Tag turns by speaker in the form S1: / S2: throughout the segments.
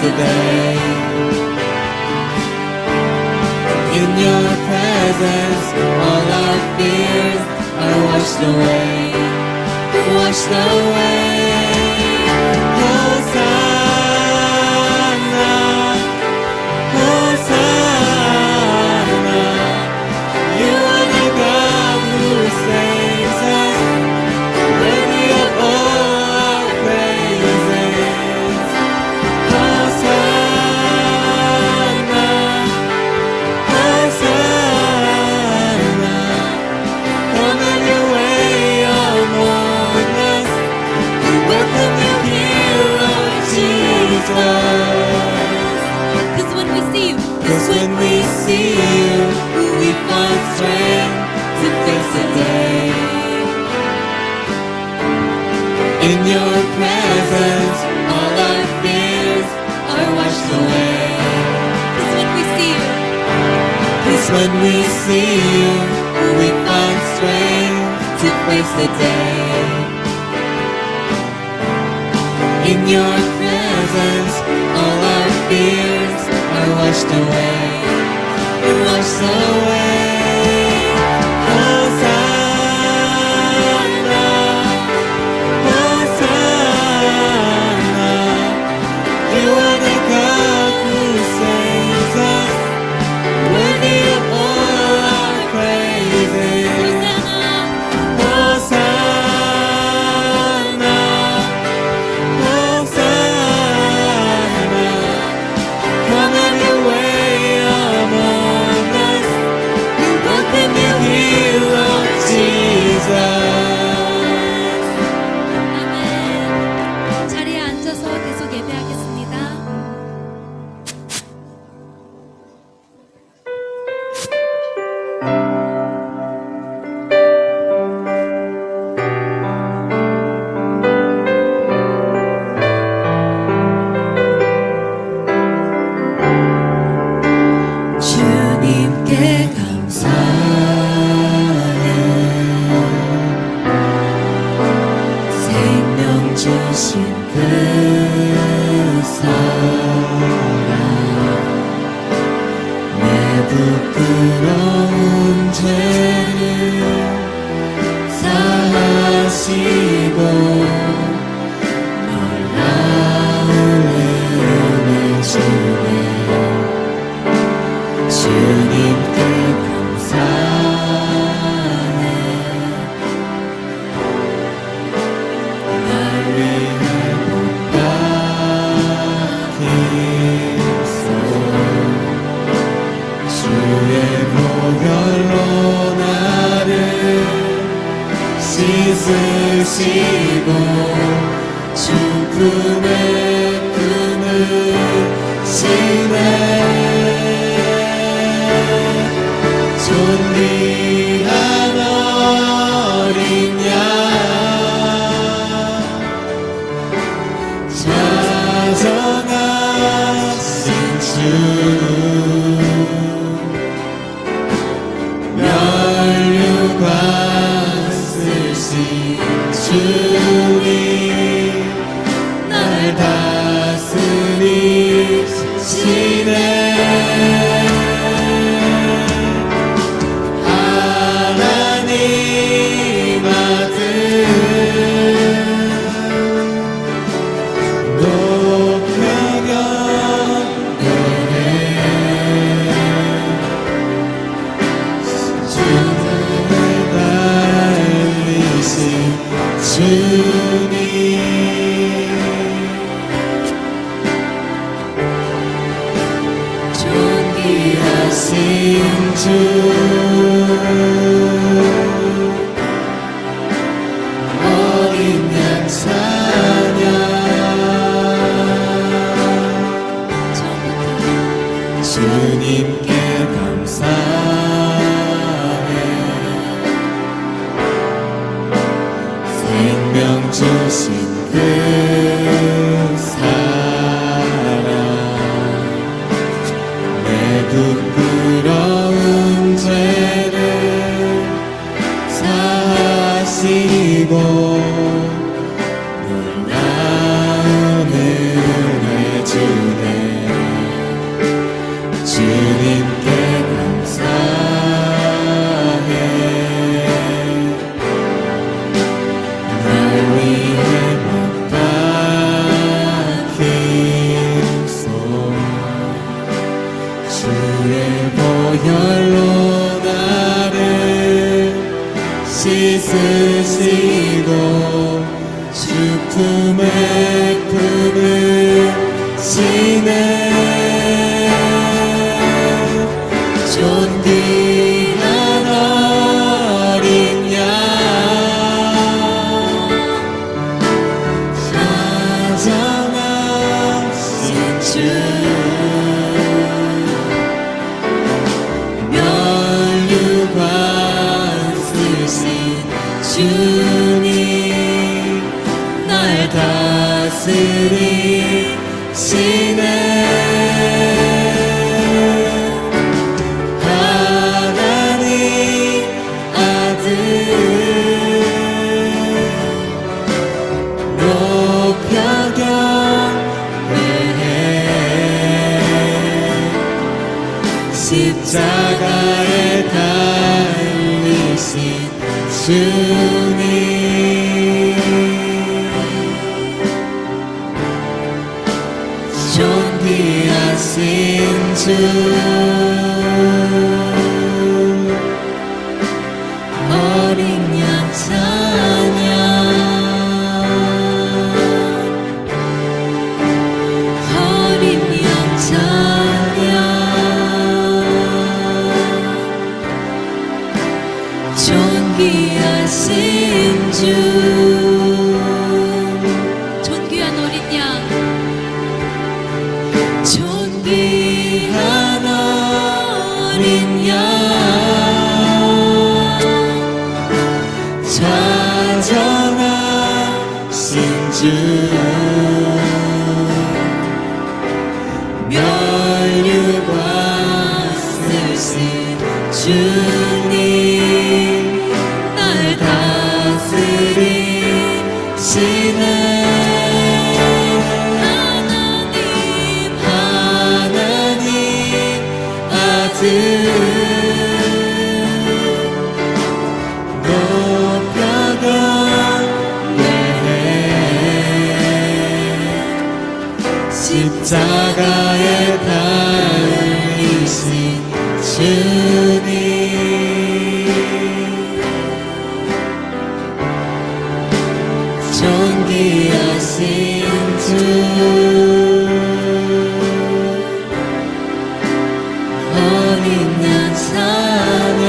S1: Today, in your presence, all our fears are washed away, washed away. Hosanna, Hosanna, you are the God who saves us, worthy of all our praises. Hosanna, Hosanna, come have your way among us. We welcome you here, Lord Jesus.
S2: 'Cause when we see you,
S1: 'Cause when we see you, we find strength to face the day. In your presence, all our fears are washed away.
S2: 'cause when we see you,
S1: 'Cause when we see you, we find strength to face the day. In your presence, all our fears are washed away, washed away. Hosanna, Hosanna, you are the God who saves us, worthy of all our praises. Hosanna, Hosanna, come have your way among us. We welcome you here, Lord Jesus.
S2: 아멘. 자리에 앉아서 계속 예배하겠습니다.
S1: 주님께 감사해. 생명 주신 그 사랑, 내 부끄러운 죄를 사하시고 놀라운 은혜 주네. 주님께 감사해. 날 위해 복받 힘써 주의 보혈로 나를 씻으시고 죽음의 끈을 지네. 존귀한 어린 양 찾아가신 주, 멸류관 쓰신 주님 날 다스리시 존귀하신 주 어린 양 찬양 주님께 감사해 생명 주신 그 사랑 내 부끄러운 죄를 사하시고 놀라운 은혜 주네 주님께 감사해 날 위해 못 박힌 소 주의 보혈로 나를 씻으시고 주 품에 품으시네 존귀한 어린 양 다정하신 주 면류관 쓰신 주님 날 다스리시네 하나님 아들 높여 경배해 십자가에 달리신 주님 존귀하신 주 어린 양 찬양 어린 양 찬양 존귀하신 주
S2: 존귀한 어린 양
S1: 존귀한 어린 양 다정하신 주 면류관 쓰신 주님 날 다스리시네 하나님 아들 높여 경배해 십자가에 달리신 주님 존귀하신 주 어린 양 찬양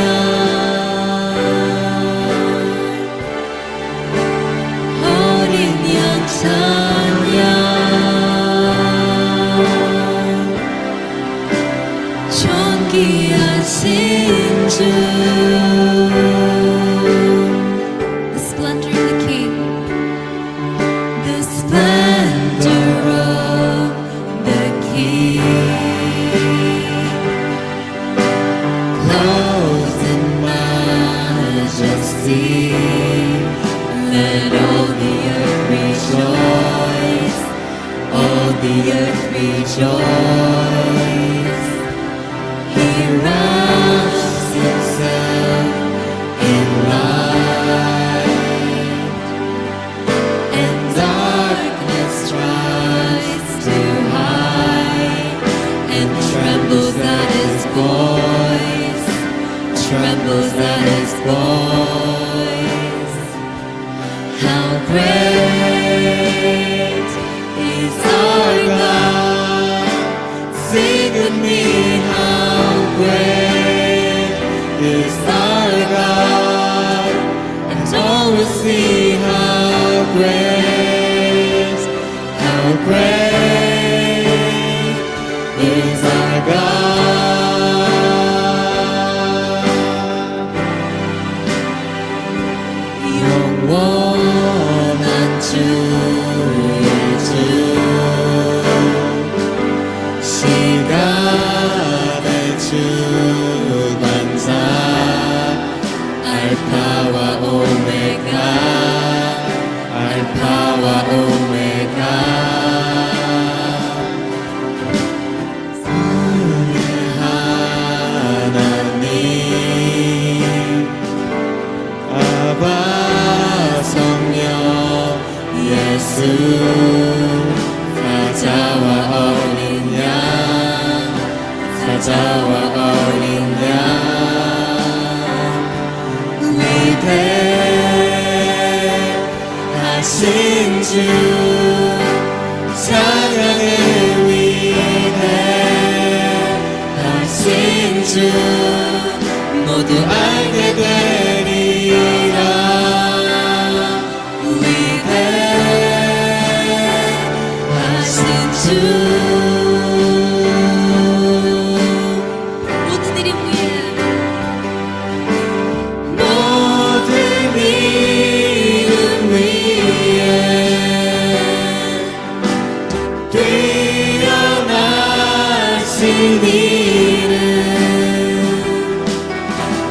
S1: 어린 양 찬양 존귀하신 주
S2: The splendor of the King
S1: The splendor of the King clothed in majesty let all the earth rejoice all the earth rejoice He wraps himself in light and darkness tries to hide and trembles at his voice trembles at his voice how great is our God sing with me how great is our God. 영원한 주의 주 시간의 주관자 알파와 오메가 알파와 오메가 우리 하나님 아바 성령 예수 사자와 어린 양 사자와 어린 양 위대하신 주 찬양의 위대하신 주 모두 알게 되리라 위대하신 주
S2: 모든 이름 위에
S1: 모든 이름 위에 뛰어나신 이름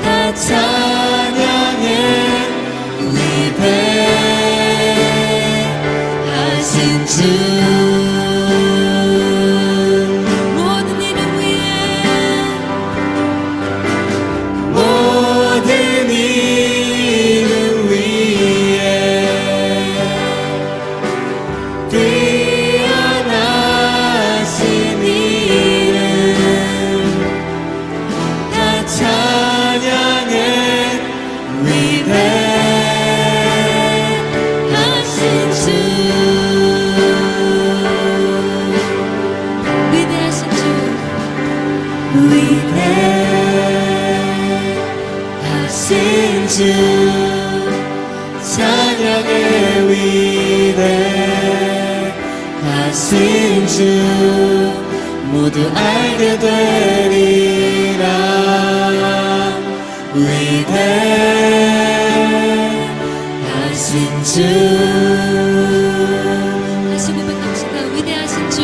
S1: 다 찬양해 위대하신 주
S2: 모든 이름 위에
S1: 모든 이름 위에 뛰어나신 이름 다 찬양해 위대하신 주
S2: 위대하신 주
S1: 위대하신 주 찬양의 위대하신 주 모두 알게 되리라 위대하신 주
S2: 다시 고백합시다. 위대하신 주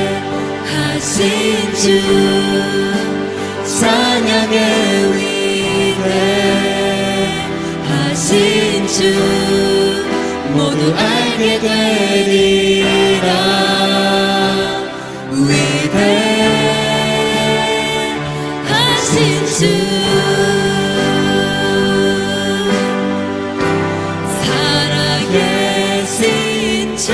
S1: 위대하신 주 찬양의 위대하신 주 모두 알게 되리라 위대하신 주 살아계신 주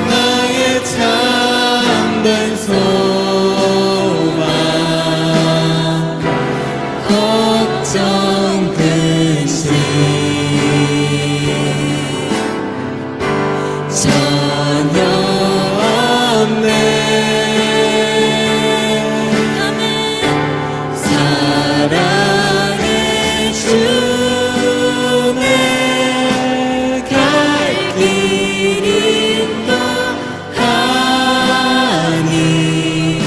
S1: 나의 참된 소망 걱정 근심 전혀 없네
S2: 아멘
S1: 사랑의 주내 갈 길 인도하니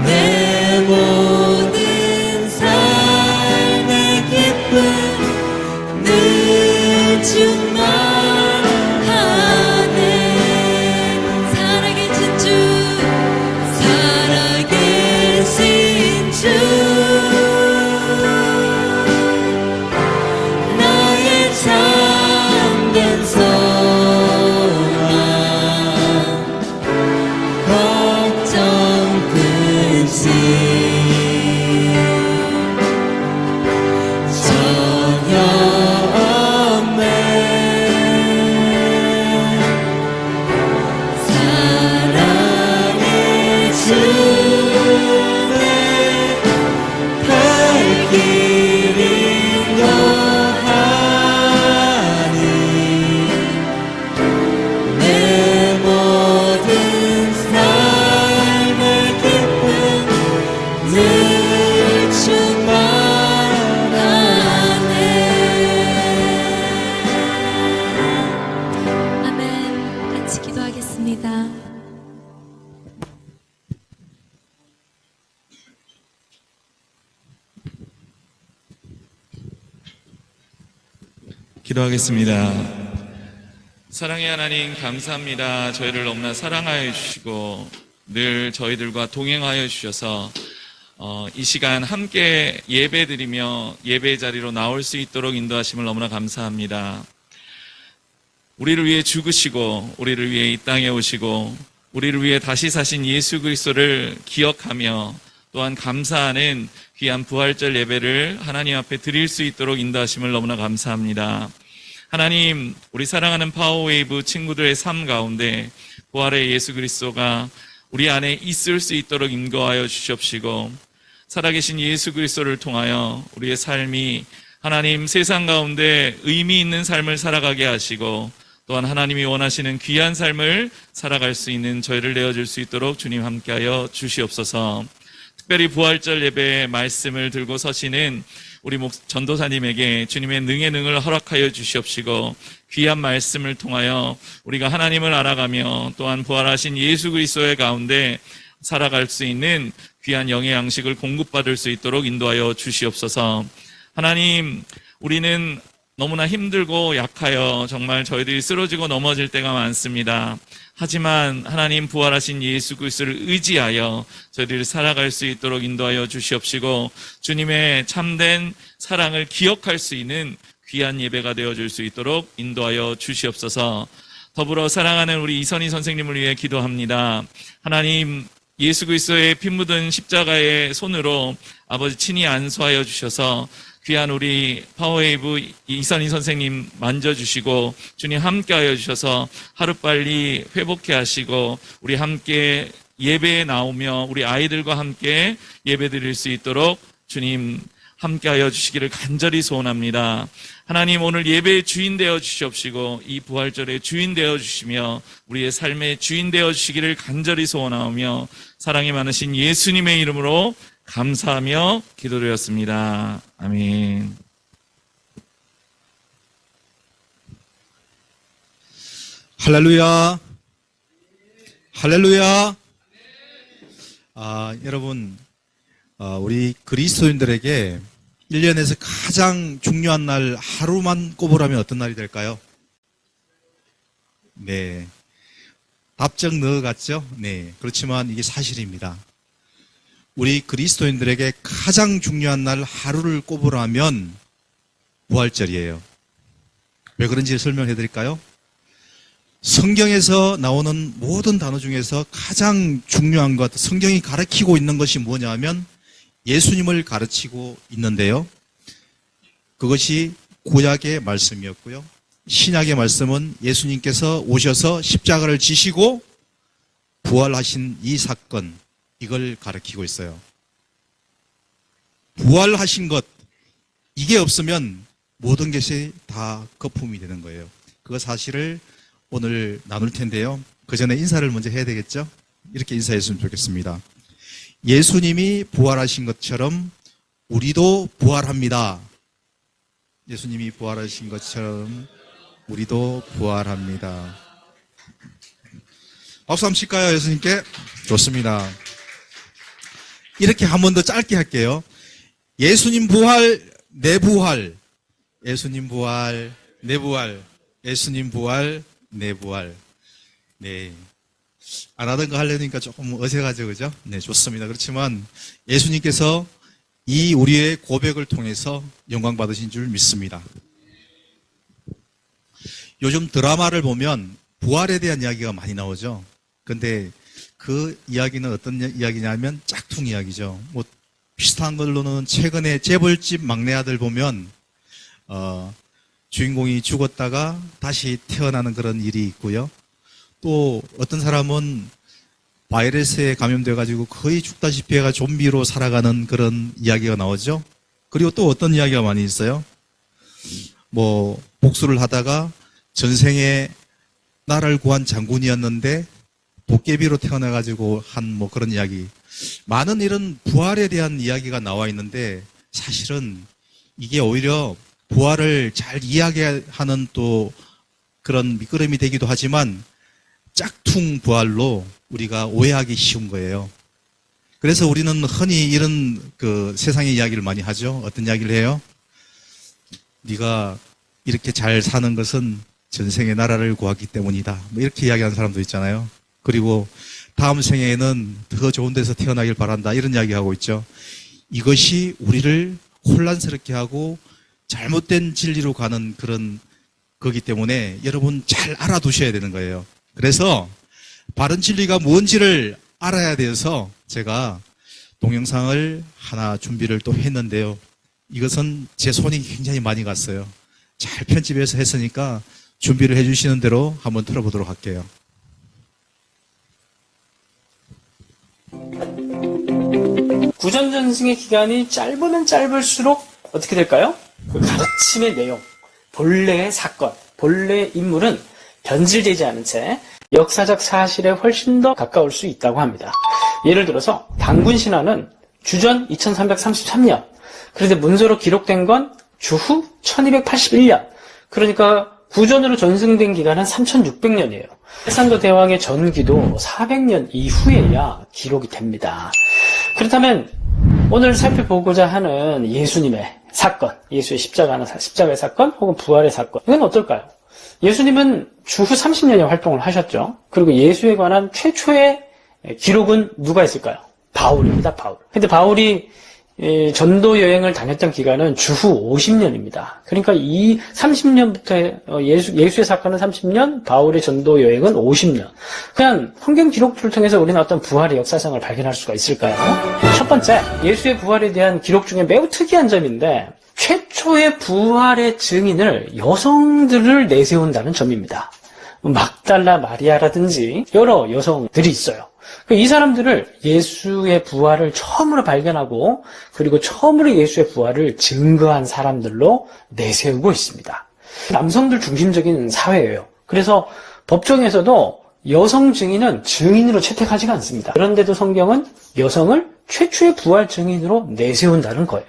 S1: 내 모든 삶의 기쁨 늘 충만하네
S2: 살아계신 주
S1: 살아계신 주 나의 참된 소망 걱정 근심 전혀 없네
S3: 기도하겠습니다. 사랑의 하나님 감사합니다. 저희를 너무나 사랑하여 주시고 늘 저희들과 동행하여 주셔서 이 시간 함께 예배드리며 예배의 자리로 나올 수 있도록 인도하심을 너무나 감사합니다. 우리를 위해 죽으시고 우리를 위해 이 땅에 오시고 우리를 위해 다시 사신 예수 그리스도를 기억하며 또한 감사하는 귀한 부활절 예배를 하나님 앞에 드릴 수 있도록 인도하심을 너무나 감사합니다. 하나님, 우리 사랑하는 파워웨이브 친구들의 삶 가운데 부활의 예수 그리스도가 우리 안에 있을 수 있도록 인도하여 주시옵시고 살아계신 예수 그리스도를 통하여 우리의 삶이 하나님 세상 가운데 의미 있는 삶을 살아가게 하시고 또한 하나님이 원하시는 귀한 삶을 살아갈 수 있는 저희를 내어줄 수 있도록 주님 함께하여 주시옵소서. 특별히 부활절 예배의 말씀을 들고 서시는 우리 전도사님에게 주님의 능의 능을 허락하여 주시옵시고 귀한 말씀을 통하여 우리가 하나님을 알아가며 또한 부활하신 예수 그리스도의 가운데 살아갈 수 있는 귀한 영의 양식을 공급받을 수 있도록 인도하여 주시옵소서. 하나님, 우리는 너무나 힘들고 약하여 정말 저희들이 쓰러지고 넘어질 때가 많습니다. 하지만 하나님 부활하신 예수 그리스도를 의지하여 저희들이 살아갈 수 있도록 인도하여 주시옵시고 주님의 참된 사랑을 기억할 수 있는 귀한 예배가 되어줄 수 있도록 인도하여 주시옵소서. 더불어 사랑하는 우리 이선희 선생님을 위해 기도합니다. 하나님, 예수 그리스도의 피 묻은 십자가의 손으로 아버지 친히 안수하여 주셔서 귀한 우리 파워웨이브 이선희 선생님 만져주시고 주님 함께하여 주셔서 하루빨리 회복해 하시고 우리 함께 예배에 나오며 우리 아이들과 함께 예배 드릴 수 있도록 주님 함께하여 주시기를 간절히 소원합니다. 하나님, 오늘 예배의 주인 되어 주시옵시고 이 부활절의 주인 되어 주시며 우리의 삶의 주인 되어 주시기를 간절히 소원하며 사랑이 많으신 예수님의 이름으로 감사하며 기도드렸습니다. 아멘.
S4: 할렐루야. 할렐루야. 여러분, 우리 그리스도인들에게 1년에서 가장 중요한 날 하루만 꼽으라면 어떤 날이 될까요? 네. 답정 넣어갔죠? 네. 그렇지만 이게 사실입니다. 우리 그리스도인들에게 가장 중요한 날 하루를 꼽으라면 부활절이에요. 왜 그런지 설명해 드릴까요? 성경에서 나오는 모든 단어 중에서 가장 중요한 것, 성경이 가르치고 있는 것이 뭐냐면 예수님을 가르치고 있는데요. 그것이 구약의 말씀이었고요. 신약의 말씀은 예수님께서 오셔서 십자가를 지시고 부활하신 이 사건, 이걸 가르치고 있어요. 부활하신 것, 이게 없으면 모든 것이 다 거품이 되는 거예요. 그 사실을 오늘 나눌 텐데요. 그 전에 인사를 먼저 해야 되겠죠? 이렇게 인사했으면 좋겠습니다. 예수님이 부활하신 것처럼 우리도 부활합니다. 예수님이 부활하신 것처럼 우리도 부활합니다. 박수 한번 칠까요, 예수님께? 좋습니다. 이렇게 한 번 더 짧게 할게요. 예수님 부활, 내 부활. 예수님 부활, 내 부활. 예수님 부활, 내 부활. 네. 안 하던 거 하려니까 조금 어색하죠, 그죠? 네, 좋습니다. 그렇지만 예수님께서 이 우리의 고백을 통해서 영광 받으신 줄 믿습니다. 요즘 드라마를 보면 부활에 대한 이야기가 많이 나오죠. 근데 그 이야기는 어떤 이야기냐면 짝퉁 이야기죠. 뭐 비슷한 걸로는 최근에 재벌집 막내 아들 보면 주인공이 죽었다가 다시 태어나는 그런 일이 있고요. 또 어떤 사람은 바이러스에 감염돼 가지고 거의 죽다시피 해가 좀비로 살아가는 그런 이야기가 나오죠. 그리고 또 어떤 이야기가 많이 있어요. 뭐 복수를 하다가 전생에 나라를 구한 장군이었는데 도깨비로 태어나가지고 한 뭐 그런 이야기. 많은 이런 부활에 대한 이야기가 나와 있는데 사실은 이게 오히려 부활을 잘 이야기하는 또 그런 밑거름이 되기도 하지만 짝퉁 부활로 우리가 오해하기 쉬운 거예요. 그래서 우리는 흔히 이런 그 세상의 이야기를 많이 하죠. 어떤 이야기를 해요? 네가 이렇게 잘 사는 것은 전생에 나라를 구하기 때문이다. 뭐 이렇게 이야기하는 사람도 있잖아요. 그리고 다음 생에는 더 좋은 데서 태어나길 바란다. 이런 이야기하고 있죠. 이것이 우리를 혼란스럽게 하고 잘못된 진리로 가는 그런 거기 때문에 여러분 잘 알아두셔야 되는 거예요. 그래서 바른 진리가 뭔지를 알아야 돼서 제가 동영상을 하나 준비를 또 했는데요. 이것은 제 손이 굉장히 많이 갔어요. 잘 편집해서 했으니까 준비를 해주시는 대로 한번 들어보도록 할게요.
S5: 구전전승의 기간이 짧으면 짧을수록 어떻게 될까요? 그 가르침의 내용, 본래의 사건, 본래의 인물은 변질되지 않은 채 역사적 사실에 훨씬 더 가까울 수 있다고 합니다. 예를 들어서 단군 신화는 주전 2333년, 그런데 문서로 기록된 건 주후 1281년, 그러니까 구전으로 전승된 기간은 3600년이에요. 알렉산더 대왕의 전기도 400년 이후에야 기록이 됩니다. 그렇다면 오늘 살펴보고자 하는 예수님의 사건, 예수의 십자가의 사건 혹은 부활의 사건, 이건 어떨까요? 예수님은 주후 30년의 활동을 하셨죠. 그리고 예수에 관한 최초의 기록은 누가 있을까요? 바울입니다. 바울. 근데 바울이 전도 여행을 다녔던 기간은 주후 50년입니다. 그러니까 이 30년부터 예수의 사건은 30년, 바울의 전도 여행은 50년. 그냥 성경 기록들을 통해서 우리는 어떤 부활의 역사상을 발견할 수가 있을까요? 첫 번째, 예수의 부활에 대한 기록 중에 매우 특이한 점인데 최초의 부활의 증인을 여성들을 내세운다는 점입니다. 막달라 마리아라든지 여러 여성들이 있어요. 이 사람들을 예수의 부활을 처음으로 발견하고 그리고 처음으로 예수의 부활을 증거한 사람들로 내세우고 있습니다. 남성들 중심적인 사회예요. 그래서 법정에서도 여성 증인은 증인으로 채택하지가 않습니다. 그런데도 성경은 여성을 최초의 부활 증인으로 내세운다는 거예요.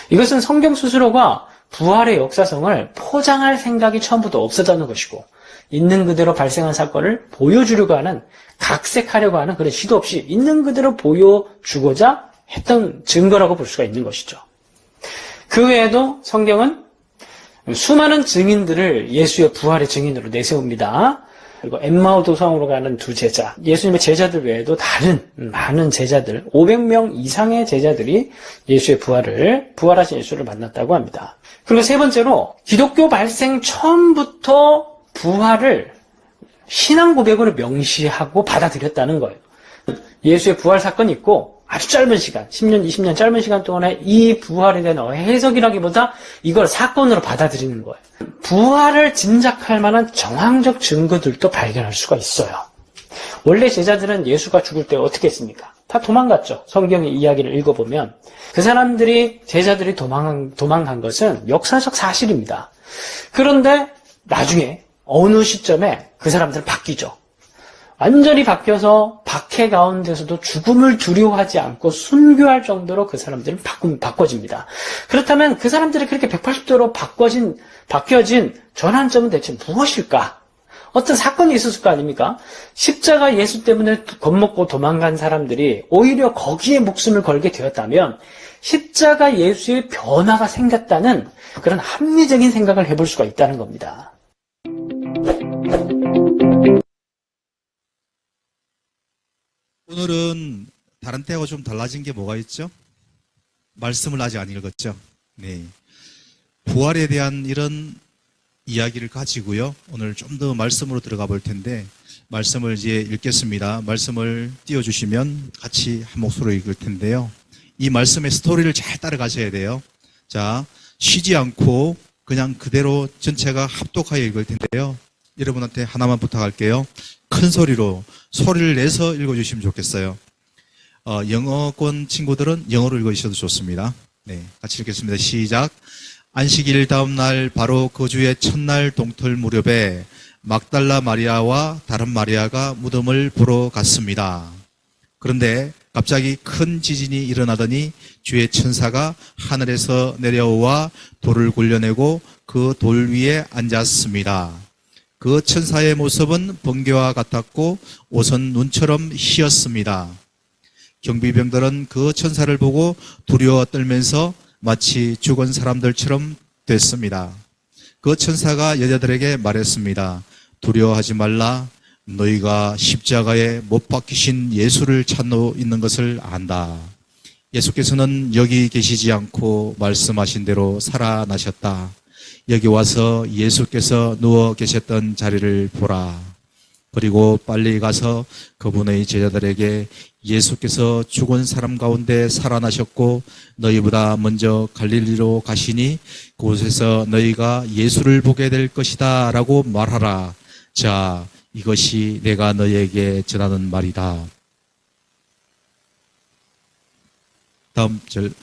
S5: 이것은 성경 스스로가 부활의 역사성을 포장할 생각이 처음부터 없었다는 것이고 있는 그대로 발생한 사건을 보여주려고 하는, 각색하려고 하는 그런 시도 없이 있는 그대로 보여주고자 했던 증거라고 볼 수가 있는 것이죠. 그 외에도 성경은 수많은 증인들을 예수의 부활의 증인으로 내세웁니다. 그리고 엠마오 도성으로 가는 두 제자, 예수님의 제자들 외에도 다른 많은 제자들, 500명 이상의 제자들이 예수의 부활하신 예수를 만났다고 합니다. 그리고 세 번째로 기독교 발생 처음부터 부활을 신앙 고백으로 명시하고 받아들였다는 거예요. 예수의 부활 사건이 있고 아주 짧은 시간, 10년, 20년 짧은 시간 동안에 이 부활에 대한 해석이라기보다 이걸 사건으로 받아들이는 거예요. 부활을 짐작할 만한 정황적 증거들도 발견할 수가 있어요. 원래 제자들은 예수가 죽을 때 어떻게 했습니까? 다 도망갔죠. 성경의 이야기를 읽어보면 그 제자들이 도망간 것은 역사적 사실입니다. 그런데 나중에 어느 시점에 그 사람들은 바뀌죠. 완전히 바뀌어서 박해 가운데서도 죽음을 두려워하지 않고 순교할 정도로 그 사람들은 바꿔집니다. 그렇다면 그 사람들이 그렇게 180도로 바뀌어진 전환점은 대체 무엇일까? 어떤 사건이 있었을 거 아닙니까? 십자가 예수 때문에 겁먹고 도망간 사람들이 오히려 거기에 목숨을 걸게 되었다면 십자가 예수의 변화가 생겼다는 그런 합리적인 생각을 해볼 수가 있다는 겁니다.
S4: 오늘은 다른 때하고 좀 달라진 게 뭐가 있죠? 말씀을 아직 안 읽었죠? 네. 부활에 대한 이런 이야기를 가지고요. 오늘 좀 더 말씀으로 들어가 볼 텐데, 말씀을 이제 읽겠습니다. 말씀을 띄워주시면 같이 한 목소리로 읽을 텐데요. 이 말씀의 스토리를 잘 따라가셔야 돼요. 자, 쉬지 않고 그냥 그대로 전체가 합독하여 읽을 텐데요. 여러분한테 하나만 부탁할게요. 큰 소리를 내서 읽어주시면 좋겠어요. 영어권 친구들은 영어로 읽어주셔도 좋습니다. 네, 같이 읽겠습니다. 시작. 안식일 다음 날 바로 그 주의 첫날 동틀 무렵에 막달라 마리아와 다른 마리아가 무덤을 보러 갔습니다. 그런데 갑자기 큰 지진이 일어나더니 주의 천사가 하늘에서 내려와 돌을 굴려내고 그 돌 위에 앉았습니다. 그 천사의 모습은 번개와 같았고 옷은 눈처럼 희었습니다. 경비병들은 그 천사를 보고 두려워 떨면서 마치 죽은 사람들처럼 됐습니다. 그 천사가 여자들에게 말했습니다. 두려워하지 말라. 너희가 십자가에 못 박히신 예수를 찾고 있는 것을 안다. 예수께서는 여기 계시지 않고 말씀하신 대로 살아나셨다. 여기 와서 예수께서 누워 계셨던 자리를 보라. 그리고 빨리 가서 그분의 제자들에게 예수께서 죽은 사람 가운데 살아나셨고 너희보다 먼저 갈릴리로 가시니 그곳에서 너희가 예수를 보게 될 것이다 라고 말하라. 자, 이것이 내가 너희에게 전하는 말이다. 다음 절.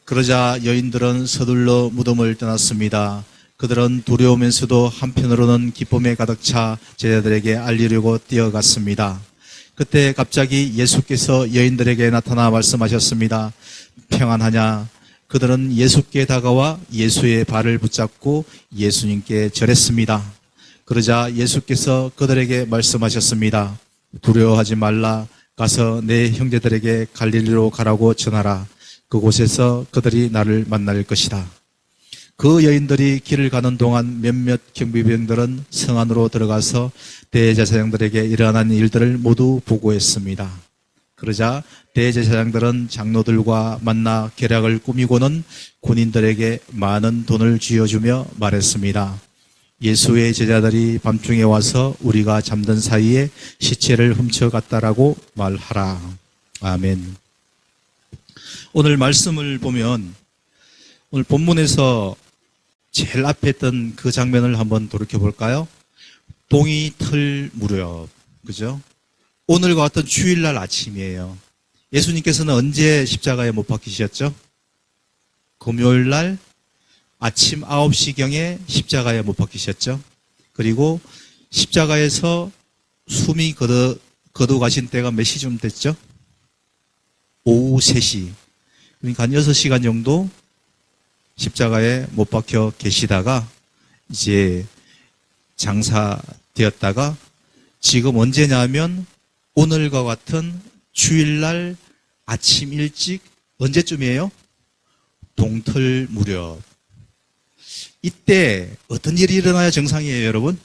S4: 그러자 여인들은 서둘러 무덤을 떠났습니다. 그들은 두려우면서도 한편으로는 기쁨에 가득 차 제자들에게 알리려고 뛰어갔습니다. 그때 갑자기 예수께서 여인들에게 나타나 말씀하셨습니다. 평안하냐? 그들은 예수께 다가와 예수의 발을 붙잡고 예수님께 절했습니다. 그러자 예수께서 그들에게 말씀하셨습니다. 두려워하지 말라. 가서 내 형제들에게 갈릴리로 가라고 전하라. 그곳에서 그들이 나를 만날 것이다. 그 여인들이 길을 가는 동안 몇몇 경비병들은 성 안으로 들어가서 대제사장들에게 일어난 일들을 모두 보고했습니다. 그러자 대제사장들은 장로들과 만나 계략을 꾸미고는 군인들에게 많은 돈을 쥐어주며 말했습니다. 예수의 제자들이 밤중에 와서 우리가 잠든 사이에 시체를 훔쳐갔다라고 말하라. 아멘. 오늘 말씀을 보면 오늘 본문에서 제일 앞에 있던 그 장면을 한번 돌이켜 볼까요? 동이 틀 무렵, 그죠? 오늘과 같은 주일날 아침이에요. 예수님께서는 언제 십자가에 못 박히셨죠? 금요일날 아침 9시경에 십자가에 못 박히셨죠? 그리고 십자가에서 숨이 거두 가신 때가 몇 시쯤 됐죠? 오후 3시. 그러니까 한 6시간 정도 십자가에 못 박혀 계시다가 이제 장사되었다가 지금 언제냐면 오늘과 같은 주일날 아침 일찍 언제쯤이에요? 동틀 무렵. 이때 어떤 일이 일어나야 정상이에요, 여러분?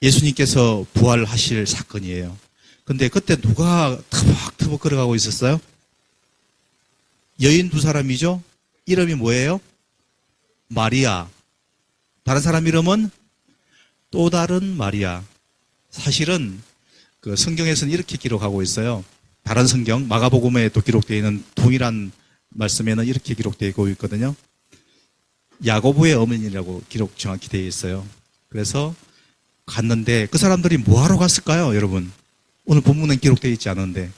S4: 예수님께서 부활하실 사건이에요. 근데 그때 누가 터벅터벅 걸어가고 있었어요? 여인 두 사람이죠? 이름이 뭐예요? 마리아. 다른 사람 이름은 또 다른 마리아. 사실은 그 성경에서는 이렇게 기록하고 있어요. 다른 성경, 마가복음에 또 기록되어 있는 동일한 말씀에는 이렇게 기록되어 있거든요. 야고보의 어머니라고 기록 정확히 되어 있어요. 그래서 갔는데 그 사람들이 뭐하러 갔을까요, 여러분? 오늘 본문엔 기록되어 있지 않은데.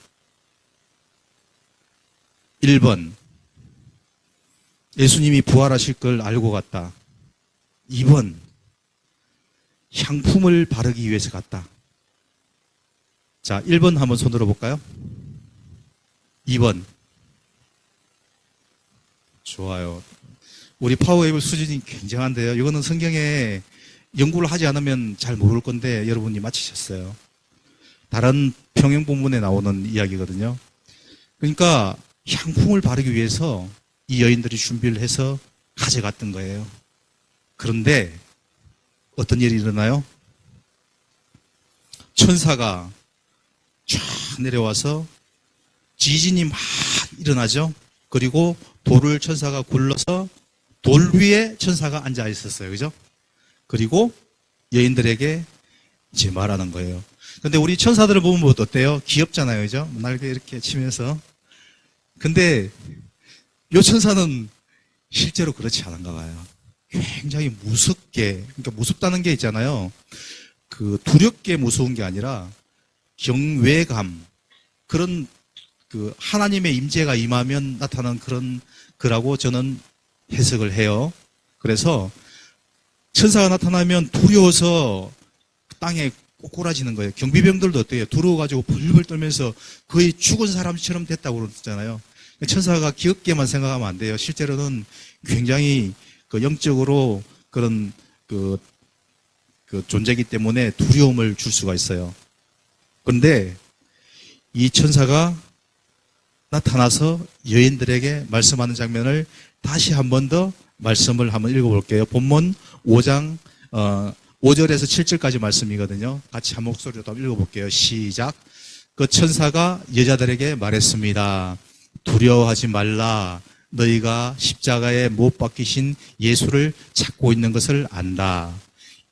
S4: 1번, 예수님이 부활하실 걸 알고 갔다. 2번, 향품을 바르기 위해서 갔다. 자, 1번 한번 손들어 볼까요? 2번. 좋아요. 우리 파워웨이브 수준이 굉장한데요. 이거는 성경에 연구를 하지 않으면 잘 모를 건데 여러분이 맞히셨어요. 다른 평행 본문에 나오는 이야기거든요. 그러니까 향품을 바르기 위해서 이 여인들이 준비를 해서 가져갔던 거예요. 그런데 어떤 일이 일어나요? 천사가 쫙 내려와서 지진이 막 일어나죠. 그리고 돌을 천사가 굴러서 돌 위에 천사가 앉아 있었어요. 그죠? 그리고 여인들에게 이제 말하는 거예요. 근데 우리 천사들을 보면 어때요? 귀엽잖아요. 그죠? 날개 이렇게 치면서. 근데 요 천사는 실제로 그렇지 않은가 봐요. 굉장히 무섭게, 그러니까 무섭다는 게 있잖아요. 그 두렵게 무서운 게 아니라 경외감, 그런 그 하나님의 임재가 임하면 나타나는 그런 거라고 저는 해석을 해요. 그래서 천사가 나타나면 두려워서 땅에 꼬꾸라지는 거예요. 경비병들도 어때요? 두려워가지고 벌벌 떨면서 거의 죽은 사람처럼 됐다고 그러잖아요. 천사가 귀엽게만 생각하면 안 돼요. 실제로는 굉장히 그 영적으로 그런 그 존재이기 때문에 두려움을 줄 수가 있어요. 그런데 이 천사가 나타나서 여인들에게 말씀하는 장면을 다시 한 번 더 말씀을 한번 읽어볼게요. 본문 5장 5절에서 7절까지 말씀이거든요. 같이 한 목소리로 또 읽어볼게요. 시작. 그 천사가 여자들에게 말했습니다. 두려워하지 말라. 너희가 십자가에 못 박히신 예수를 찾고 있는 것을 안다.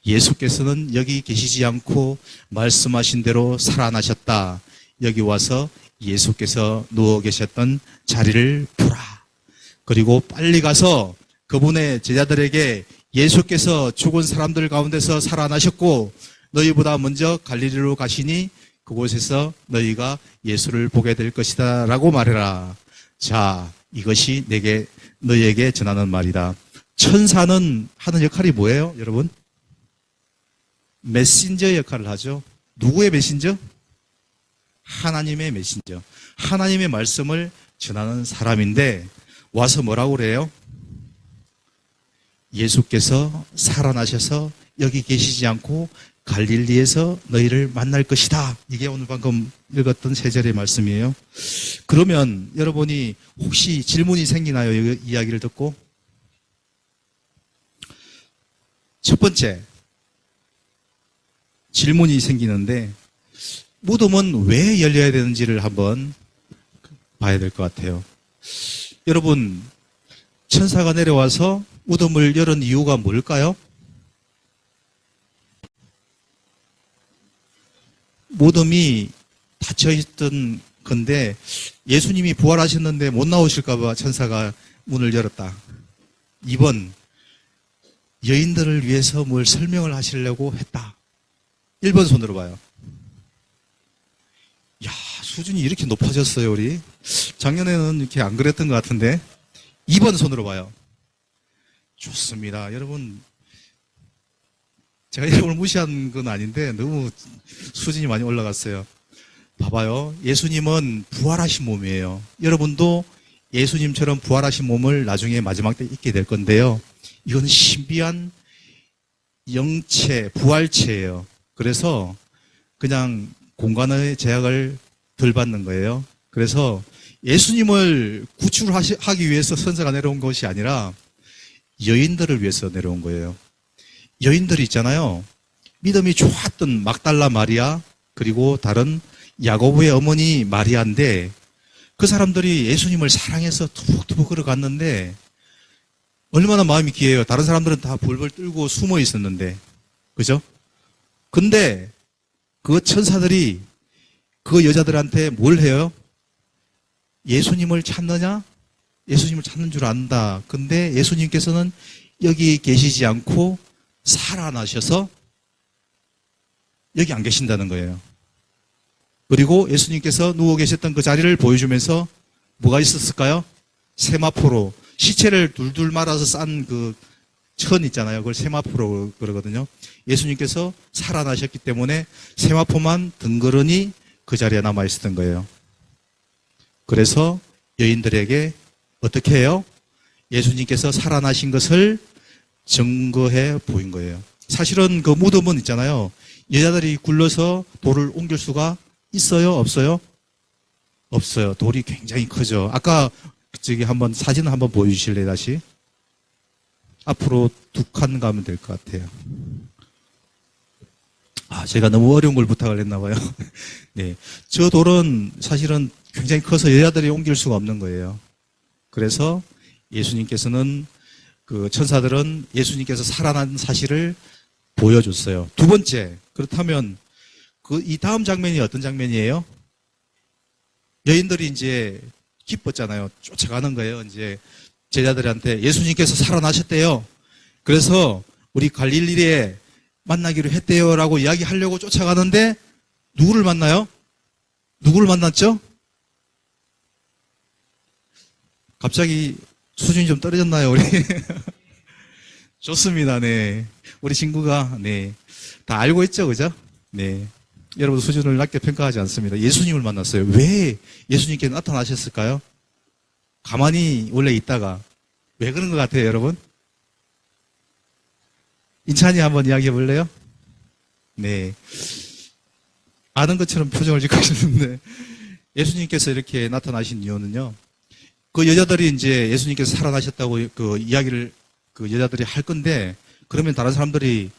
S4: 예수께서는 여기 계시지 않고 말씀하신 대로 살아나셨다. 여기 와서 예수께서 누워 계셨던 자리를 보라. 그리고 빨리 가서 그분의 제자들에게 예수께서 죽은 사람들 가운데서 살아나셨고 너희보다 먼저 갈릴리로 가시니 그곳에서 너희가 예수를 보게 될 것이다 라고 말해라. 자, 이것이 너희에게 전하는 말이다. 천사는 하는 역할이 뭐예요, 여러분? 메신저 역할을 하죠. 누구의 메신저? 하나님의 메신저. 하나님의 말씀을 전하는 사람인데 와서 뭐라고 그래요? 예수께서 살아나셔서 여기 계시지 않고 갈릴리에서 너희를 만날 것이다. 이게 오늘 방금 읽었던 세 절의 말씀이에요. 그러면 여러분이 혹시 질문이 생기나요? 이 이야기를 듣고? 첫 번째 질문이 생기는데 무덤은 왜 열려야 되는지를 한번 봐야 될 것 같아요. 여러분, 천사가 내려와서 무덤을 열은 이유가 뭘까요? 무덤이 닫혀있던 건데 예수님이 부활하셨는데 못 나오실까봐 천사가 문을 열었다. 2번, 여인들을 위해서 뭘 설명을 하시려고 했다. 1번 손으로 봐요. 야, 수준이 이렇게 높아졌어요, 우리. 작년에는 이렇게 안 그랬던 것 같은데. 2번 손으로 봐요. 좋습니다. 여러분, 제가 여러분을 무시한 건 아닌데 너무 수준이 많이 올라갔어요. 봐봐요. 예수님은 부활하신 몸이에요. 여러분도 예수님처럼 부활하신 몸을 나중에 마지막 때 입게 될 건데요. 이건 신비한 영체, 부활체예요. 그래서 그냥 공간의 제약을 덜 받는 거예요. 그래서 예수님을 구출하기 위해서 선사가 내려온 것이 아니라 여인들을 위해서 내려온 거예요. 여인들이 있잖아요. 믿음이 좋았던 막달라 마리아 그리고 다른 야고보의 어머니 마리아인데 그 사람들이 예수님을 사랑해서 툭툭 걸어갔는데 얼마나 마음이 귀해요. 다른 사람들은 다 벌벌 떨고 숨어 있었는데 그죠? 근데 그 천사들이 그 여자들한테 뭘 해요? 예수님을 찾느냐? 예수님을 찾는 줄 안다. 근데 예수님께서는 여기 계시지 않고 살아나셔서 여기 안 계신다는 거예요. 그리고 예수님께서 누워 계셨던 그 자리를 보여주면서 뭐가 있었을까요? 세마포로 시체를 둘둘 말아서 싼 그 천 있잖아요. 그걸 세마포로 그러거든요. 예수님께서 살아나셨기 때문에 세마포만 덩그러니 그 자리에 남아 있었던 거예요. 그래서 여인들에게 어떻게 해요? 예수님께서 살아나신 것을 증거해 보인 거예요. 사실은 그 무덤은 있잖아요. 여자들이 굴러서 돌을 옮길 수가 있어요? 없어요? 없어요. 돌이 굉장히 크죠. 아까 저기 한번 사진을 한번 보여주실래요? 다시 앞으로 2칸 가면 될 것 같아요. 제가 너무 어려운 걸 부탁을 했나 봐요. 네, 저 돌은 사실은 굉장히 커서 여자들이 옮길 수가 없는 거예요. 그래서 예수님께서는 그 천사들은 예수님께서 살아난 사실을 보여줬어요. 두 번째, 그렇다면 이 다음 장면이 어떤 장면이에요? 여인들이 이제 기뻤잖아요. 쫓아가는 거예요. 이제 제자들한테 예수님께서 살아나셨대요. 그래서 우리 갈릴리에 만나기로 했대요라고 이야기하려고 쫓아가는데 누구를 만나요? 누구를 만났죠? 갑자기 수준이 좀 떨어졌나요, 우리? 좋습니다, 네. 우리 친구가, 네. 다 알고 있죠, 그죠? 네. 여러분 수준을 낮게 평가하지 않습니다. 예수님을 만났어요. 왜 예수님께 나타나셨을까요? 가만히 원래 있다가. 왜 그런 것 같아요, 여러분? 인찬이 한번 이야기해 볼래요? 네. 아는 것처럼 표정을 짓고 계시는데, 예수님께서 이렇게 나타나신 이유는요, 그 여자들이 이제 예수님께서 살아나셨다고 그 이야기를 그 여자들이 할 건데, 그러면 다른 사람들이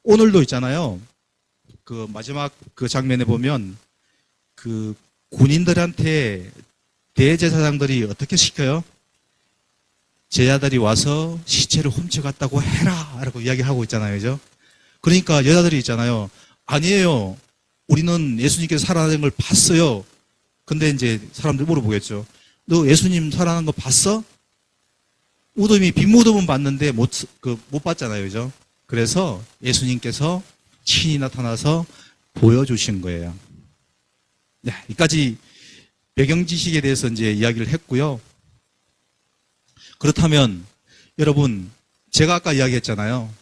S4: 오늘도 있잖아요. 그 마지막 그 장면에 보면 그 군인들한테 대제사장들이 어떻게 시켜요? 제자들이 와서 시체를 훔쳐갔다고 해라 라고 이야기하고 있잖아요. 그죠? 그러니까 여자들이 있잖아요. 아니에요. 우리는 예수님께서 살아나는 걸 봤어요. 근데 이제 사람들이 물어보겠죠. 너 예수님 살아난 거 봤어? 무덤이, 빈 무덤은 봤는데 못 봤잖아요. 그죠? 그래서 예수님께서 친히 나타나서 보여주신 거예요. 네, 여기까지 배경 지식에 대해서 이제 이야기를 했고요. 그렇다면 여러분, 제가 아까 이야기했잖아요.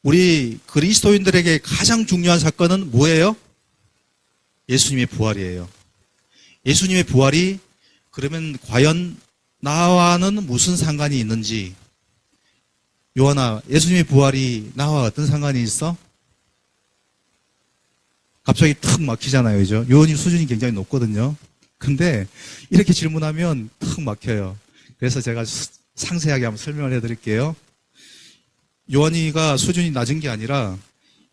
S4: 우리 그리스도인들에게 가장 중요한 사건은 뭐예요? 예수님의 부활이에요. 예수님의 부활이 그러면 과연 나와는 무슨 상관이 있는지. 요한아, 예수님의 부활이 나와 어떤 상관이 있어? 갑자기 턱 막히잖아요. 그죠? 요한이 수준이 굉장히 높거든요. 근데 이렇게 질문하면 턱 막혀요. 그래서 제가 상세하게 한번 설명을 해드릴게요. 요한이가 수준이 낮은 게 아니라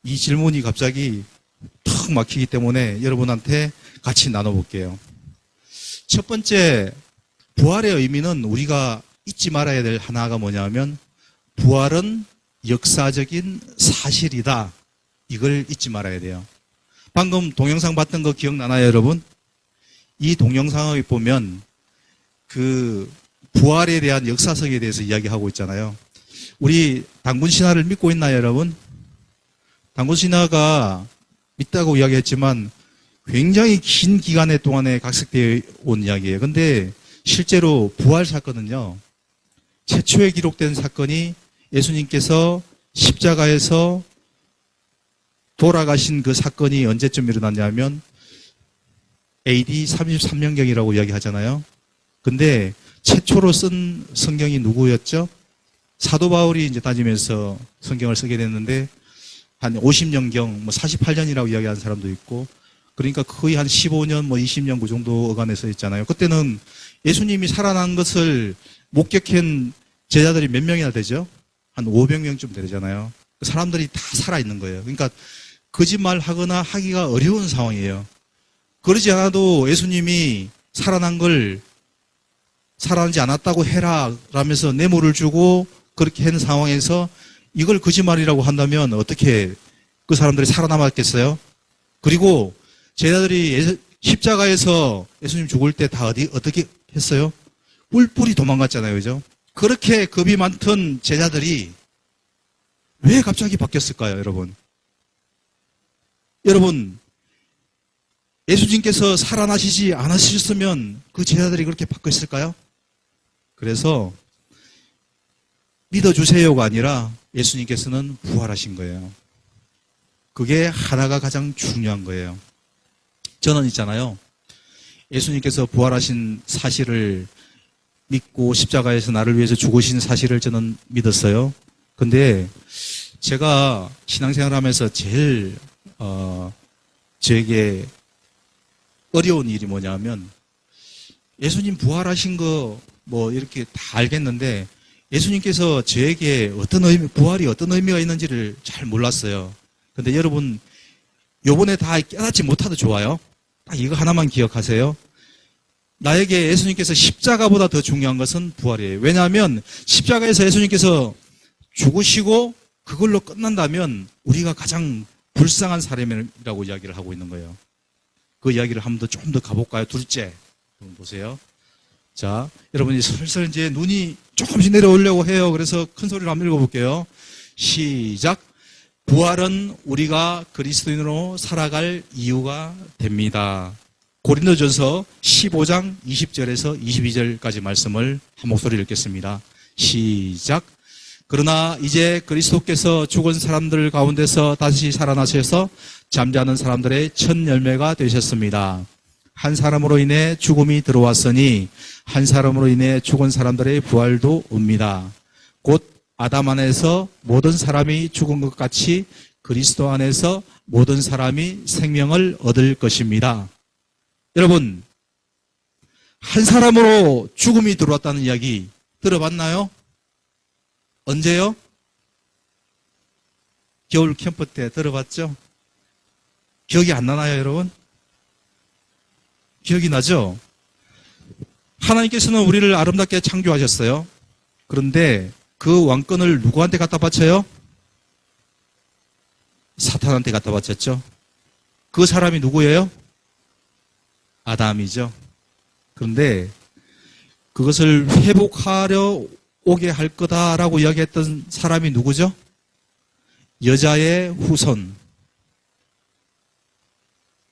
S4: 이 질문이 갑자기 턱 막히기 때문에 여러분한테 같이 나눠볼게요. 첫 번째, 부활의 의미는 우리가 잊지 말아야 될 하나가 뭐냐면, 부활은 역사적인 사실이다. 이걸 잊지 말아야 돼요. 방금 동영상 봤던 거 기억나나요, 여러분? 이 동영상을 보면 그 부활에 대한 역사성에 대해서 이야기하고 있잖아요. 우리 단군 신화를 믿고 있나요, 여러분? 단군 신화가 믿다고 이야기했지만 굉장히 긴 기간에 동안에 각색되어 온 이야기예요. 근데 실제로 부활 사건은요, 최초에 기록된 사건이 예수님께서 십자가에서 돌아가신 그 사건이 언제쯤 일어났냐면 AD 33년경이라고 이야기하잖아요. 근데 최초로 쓴 성경이 누구였죠? 사도 바울이 이제 따지면서 성경을 쓰게 됐는데 한 50년경, 뭐 48년이라고 이야기하는 사람도 있고, 그러니까 거의 한 15년, 뭐 20년 그 정도 어간에서 있잖아요. 그때는 예수님이 살아난 것을 목격한 제자들이 몇 명이나 되죠? 한 500명쯤 되잖아요. 사람들이 다 살아있는 거예요. 그러니까 거짓말 하거나 하기가 어려운 상황이에요. 그러지 않아도 예수님이 살아나지 않았다고 해라 라면서 뇌물을 주고 그렇게 하는 상황에서 이걸 거짓말이라고 한다면 어떻게 그 사람들이 살아남았겠어요? 그리고 제자들이 십자가에서 예수님 죽을 때 다 어떻게 했어요? 뿔뿔이 도망갔잖아요. 그죠? 그렇게 겁이 많던 제자들이 왜 갑자기 바뀌었을까요, 여러분? 여러분, 예수님께서 살아나시지 않으셨으면 그 제자들이 그렇게 바뀌었을까요? 그래서 믿어주세요가 아니라 예수님께서는 부활하신 거예요. 그게 하나가 가장 중요한 거예요. 저는 있잖아요. 예수님께서 부활하신 사실을 믿고 십자가에서 나를 위해서 죽으신 사실을 저는 믿었어요. 근데 제가 신앙생활 하면서 제일 저에게 어려운 일이 뭐냐면, 예수님 부활하신 거 뭐 이렇게 다 알겠는데 예수님께서 저에게 부활이 어떤 의미가 있는지를 잘 몰랐어요. 근데 여러분, 요번에 다 깨닫지 못해도 좋아요. 딱 이거 하나만 기억하세요. 나에게 예수님께서 십자가보다 더 중요한 것은 부활이에요. 왜냐하면 십자가에서 예수님께서 죽으시고 그걸로 끝난다면 우리가 가장 불쌍한 사람이라고 이야기를 하고 있는 거예요. 그 이야기를 한 번 더 좀 더 가볼까요? 둘째, 한번 보세요. 자, 여러분이 슬슬 이제 눈이 조금씩 내려오려고 해요. 그래서 큰 소리로 한번 읽어볼게요. 시작. 부활은 우리가 그리스도인으로 살아갈 이유가 됩니다. 고린도전서 15장 20절에서 22절까지 말씀을 한 목소리로 읽겠습니다. 시작. 그러나 이제 그리스도께서 죽은 사람들 가운데서 다시 살아나셔서 잠자는 사람들의 첫 열매가 되셨습니다. 한 사람으로 인해 죽음이 들어왔으니 한 사람으로 인해 죽은 사람들의 부활도 옵니다. 곧 아담 안에서 모든 사람이 죽은 것 같이 그리스도 안에서 모든 사람이 생명을 얻을 것입니다. 여러분, 한 사람으로 죽음이 들어왔다는 이야기 들어봤나요? 언제요? 겨울 캠프 때 들어봤죠? 기억이 안 나나요, 여러분? 기억이 나죠? 하나님께서는 우리를 아름답게 창조하셨어요. 그런데 그 왕권을 누구한테 갖다 바쳐요? 사탄한테 갖다 바쳤죠. 그 사람이 누구예요? 아담이죠. 그런데 그것을 회복하려 오게 할 거다라고 이야기했던 사람이 누구죠? 여자의 후손.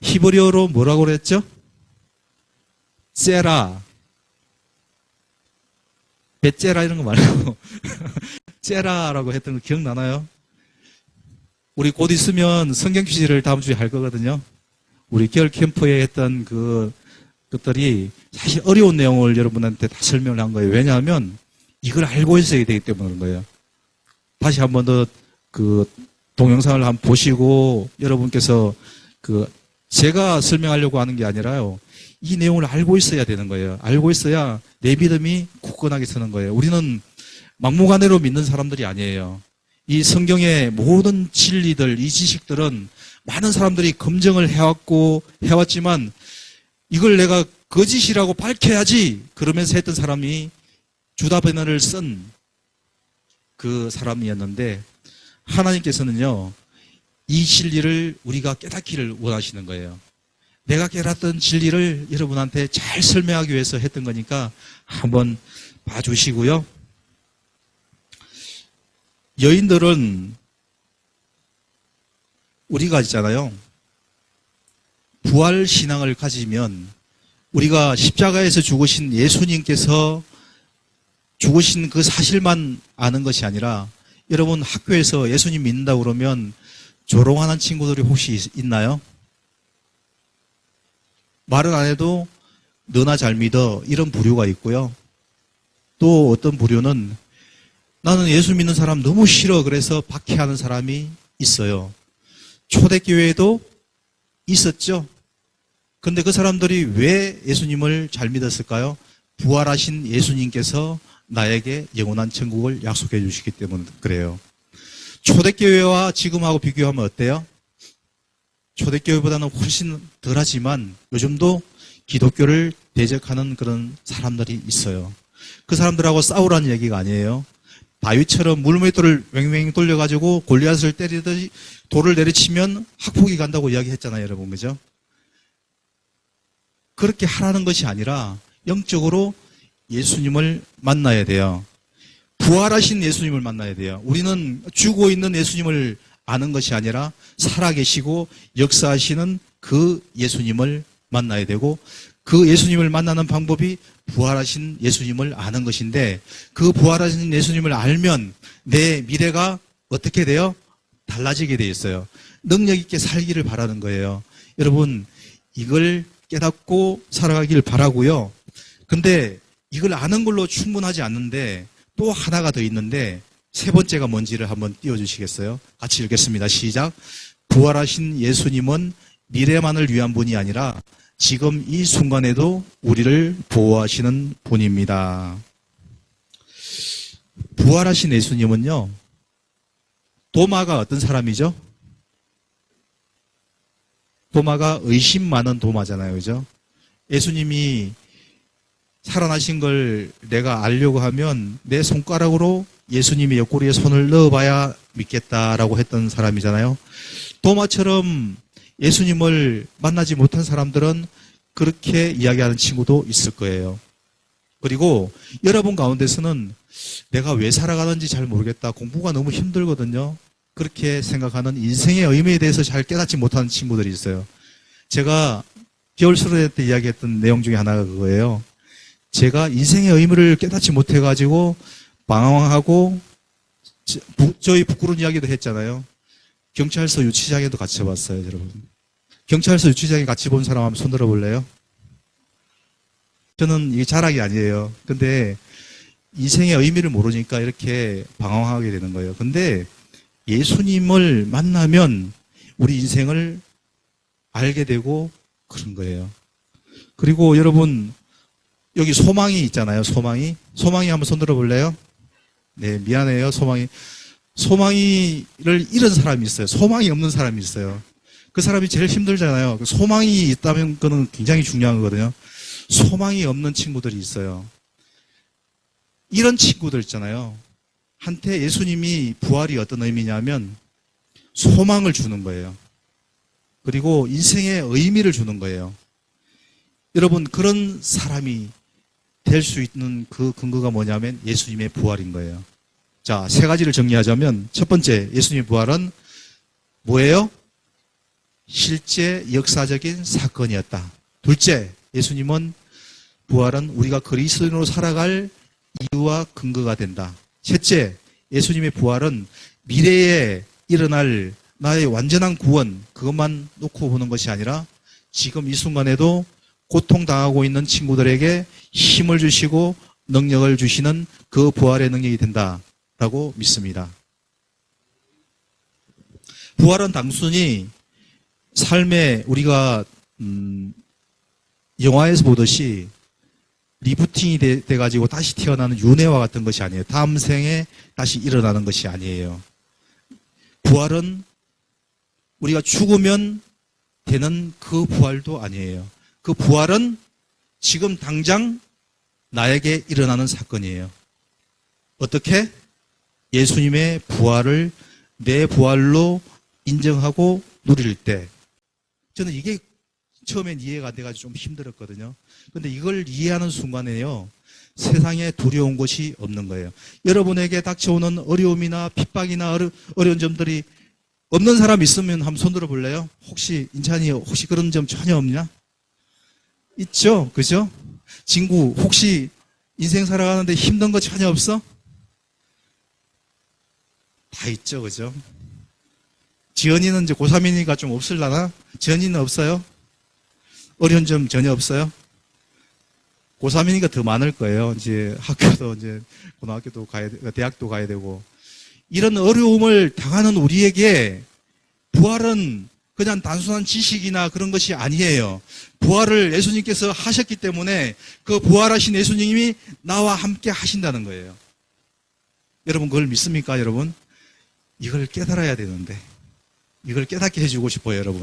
S4: 히브리어로 뭐라고 그랬죠? 세라. 베제라 이런 거 말고 세라라고 했던 거 기억나나요? 우리 곧 있으면 성경 퀴즈를 다음 주에 할 거거든요. 우리 겨울 캠프에 했던 것들이 사실 어려운 내용을 여러분한테 다 설명을 한 거예요. 왜냐하면 이걸 알고 있어야 되기 때문에 그런 거예요. 다시 한 번 더 그 동영상을 한번 보시고 여러분께서 제가 설명하려고 하는 게 아니라요. 이 내용을 알고 있어야 되는 거예요. 알고 있어야 내 믿음이 굳건하게 서는 거예요. 우리는 막무가내로 믿는 사람들이 아니에요. 이 성경의 모든 진리들, 이 지식들은 많은 사람들이 검증을 해왔지만 이걸 내가 거짓이라고 밝혀야지 그러면서 했던 사람이 주다 베너를 쓴 그 사람이었는데 하나님께서는요, 이 진리를 우리가 깨닫기를 원하시는 거예요. 내가 깨닫던 진리를 여러분한테 잘 설명하기 위해서 했던 거니까 한번 봐주시고요. 여인들은 우리가 있잖아요. 부활 신앙을 가지면 우리가 십자가에서 죽으신 예수님께서 죽으신 그 사실만 아는 것이 아니라 여러분 학교에서 예수님 믿는다고 그러면 조롱하는 친구들이 혹시 있나요? 말은 안 해도 너나 잘 믿어 이런 부류가 있고요. 또 어떤 부류는 나는 예수 믿는 사람 너무 싫어 그래서 박해하는 사람이 있어요. 초대교회에도 있었죠. 그런데 그 사람들이 왜 예수님을 잘 믿었을까요? 부활하신 예수님께서 나에게 영원한 천국을 약속해 주시기 때문에 그래요. 초대교회와 지금하고 비교하면 어때요? 초대교회보다는 훨씬 덜하지만 요즘도 기독교를 대적하는 그런 사람들이 있어요. 그 사람들하고 싸우라는 얘기가 아니에요. 다윗처럼 물맷돌을 왱왱 돌려가지고 골리앗을 때리듯이 돌을 내리치면 학폭이 간다고 이야기했잖아요, 여러분. 그죠? 그렇게 하라는 것이 아니라 영적으로 예수님을 만나야 돼요. 부활하신 예수님을 만나야 돼요. 우리는 죽어 있는 예수님을 아는 것이 아니라 살아계시고 역사하시는 그 예수님을 만나야 되고 그 예수님을 만나는 방법이 부활하신 예수님을 아는 것인데 그 부활하신 예수님을 알면 내 미래가 어떻게 돼요? 달라지게 돼 있어요. 능력 있게 살기를 바라는 거예요. 여러분 이걸 깨닫고 살아가길 바라고요. 근데 이걸 아는 걸로 충분하지 않는데 또 하나가 더 있는데 세 번째가 뭔지를 한번 띄워주시겠어요? 같이 읽겠습니다. 시작. 부활하신 예수님은 미래만을 위한 분이 아니라 지금 이 순간에도 우리를 보호하시는 분입니다. 부활하신 예수님은요, 도마가 어떤 사람이죠? 도마가 의심 많은 도마잖아요. 그죠? 예수님이 살아나신 걸 내가 알려고 하면 내 손가락으로 예수님의 옆구리에 손을 넣어봐야 믿겠다라고 했던 사람이잖아요. 도마처럼 예수님을 만나지 못한 사람들은 그렇게 이야기하는 친구도 있을 거예요. 그리고 여러분 가운데서는 내가 왜 살아가는지 잘 모르겠다. 공부가 너무 힘들거든요. 그렇게 생각하는 인생의 의미에 대해서 잘 깨닫지 못하는 친구들이 있어요. 제가 겨울 수련회 때 이야기했던 내용 중에 하나가 그거예요. 제가 인생의 의미를 깨닫지 못해가지고 방황하고 저희 부끄러운 이야기도 했잖아요. 경찰서 유치장에도 같이 해봤어요, 여러분. 경찰서 유치장에 같이 본 사람 한번 손 들어볼래요? 저는 이게 자랑이 아니에요. 근데 인생의 의미를 모르니까 이렇게 방황하게 되는 거예요. 근데 예수님을 만나면 우리 인생을 알게 되고 그런 거예요. 그리고 여러분, 여기 소망이 있잖아요. 소망이 한번 손 들어볼래요? 네, 미안해요. 소망이를 잃은 사람이 있어요. 소망이 없는 사람이 있어요. 그 사람이 제일 힘들잖아요. 소망이 있다면 그는 굉장히 중요한 거거든요. 소망이 없는 친구들이 있어요. 이런 친구들 있잖아요. 한테 예수님이 부활이 어떤 의미냐면 소망을 주는 거예요. 그리고 인생의 의미를 주는 거예요. 여러분, 그런 사람이 될 수 있는 그 근거가 뭐냐면 예수님의 부활인 거예요. 자, 세 가지를 정리하자면 첫 번째, 예수님의 부활은 뭐예요? 실제 역사적인 사건이었다. 둘째, 예수님은 부활은 우리가 그리스도인으로 살아갈 이유와 근거가 된다. 셋째, 예수님의 부활은 미래에 일어날 나의 완전한 구원, 그것만 놓고 보는 것이 아니라 지금 이 순간에도 고통당하고 있는 친구들에게 힘을 주시고 능력을 주시는 그 부활의 능력이 된다라고 믿습니다. 부활은 단순히 삶에 우리가 영화에서 보듯이 리부팅이 돼가지고 다시 태어나는 윤회와 같은 것이 아니에요. 다음 생에 다시 일어나는 것이 아니에요. 부활은 우리가 죽으면 되는 그 부활도 아니에요. 그 부활은 지금 당장 나에게 일어나는 사건이에요. 어떻게? 예수님의 부활을 내 부활로 인정하고 누릴 때. 저는 이게 처음엔 이해가 안 돼가지고 좀 힘들었거든요. 근데 이걸 이해하는 순간에요, 세상에 두려운 것이 없는 거예요. 여러분에게 닥쳐오는 어려움이나 핍박이나 어려운 점들이 없는 사람 있으면 한번 손 들어 볼래요? 혹시 인찬이 혹시 그런 점 전혀 없냐? 있죠? 그죠? 친구 혹시 인생 살아가는데 힘든 거 전혀 없어? 다 있죠, 그죠? 지연이는 이제 고3이니까 좀 없을라나? 지연이는 없어요? 어려운 점 전혀 없어요? 고3이니까 더 많을 거예요. 이제 학교도 이제 고등학교도 가야 되고, 대학도 가야 되고. 이런 어려움을 당하는 우리에게 부활은 그냥 단순한 지식이나 그런 것이 아니에요. 부활을 예수님께서 하셨기 때문에 그 부활하신 예수님이 나와 함께 하신다는 거예요. 여러분 그걸 믿습니까, 여러분? 이걸 깨달아야 되는데. 이걸 깨닫게 해주고 싶어요, 여러분.